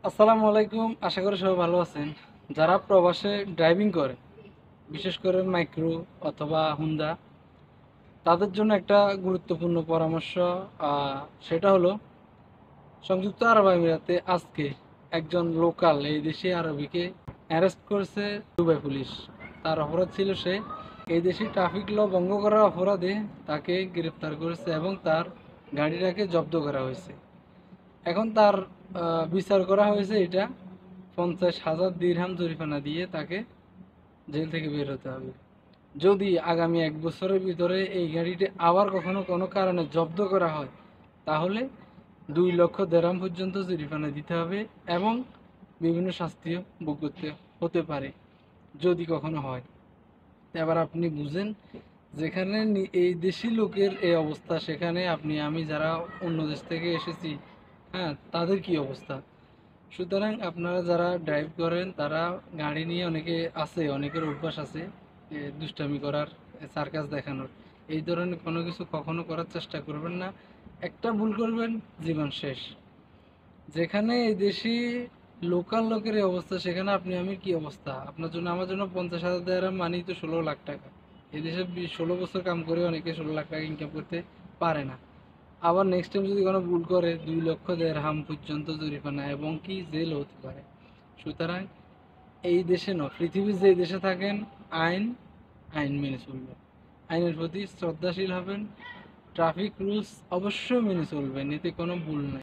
আসসালামু আলাইকুম, আশা করি সবাই ভালো আছেন। যারা প্রবাসে ড্রাইভিং করে, বিশেষ করে মাইক্রো অথবা হুন্ডা, তাদের জন্য একটা গুরুত্বপূর্ণ পরামর্শ। সেটা হলো, সংযুক্ত আরব আমিরাতে আজকে একজন লোকাল এই দেশি আরবিকে অ্যারেস্ট করেছে দুবাই পুলিশ। তার অপরাধ ছিল সে এই দেশি ট্রাফিক ল ভঙ্গ করার অপরাধে তাকে গ্রেপ্তার করেছে এবং তার গাড়িটাকে জব্দ করা হয়েছে। এখন তার বিচার করা হয়েছে, এটা 50,000 দিরহাম জরিমানা দিয়ে তাকে জেল থেকে বের হতে হবে। যদি আগামী 1 বছরের ভিতরে এই গাড়িটি আবার কখনো কোনো কারণে জব্দ করা হয়, তাহলে 2 লক্ষ দেড়হাম পর্যন্ত জরিমানা দিতে হবে এবং বিভিন্ন শাস্তিও ভোগ করতে হতে পারে যদি কখনো হয়। এবার আপনি বুঝেন, যেখানে এই দেশি লোকের এই অবস্থা, সেখানে আপনি আমি যারা অন্য দেশ থেকে এসেছি, হ্যাঁ, তাদের কি অবস্থা। সুতরাং আপনারা যারা ড্রাইভ করেন, তারা গাড়ি নিয়ে অনেকে আছে, অনেকের অভ্যাস আছে দুষ্টামি করার, সার্কাস দেখানোর। এই ধরনের কোনো কিছু কখনো করার চেষ্টা করবেন না। একটা ভুল করবেন, জীবন শেষ। যেখানে এই দেশি লোকাল লোকের এই অবস্থা, সেখানে আপনি আমি কি অবস্থা। আপনার জন্য আমার জন্য 50,000 দেড়হাম মানেই তো 16 লাখ টাকা। এই দেশে 16 বছর কাম করে অনেকে 16 লাখ টাকা ইনকাম করতে পারে না। আবার নেক্সট টাইম যদি কোনো ভুল করে, 2 লক্ষ দেড়হাম পর্যন্ত জরিমানা এবং কি জেল হতে পারে। সুতরাং এই দেশে পৃথিবীর যে দেশে থাকেন, আইন আইন মেনে চলবেন, আইনের প্রতি শ্রদ্ধাশীল হবেন, ট্রাফিক রুলস অবশ্যই মেনে চলবেন, এতে কোনো ভুল নাই।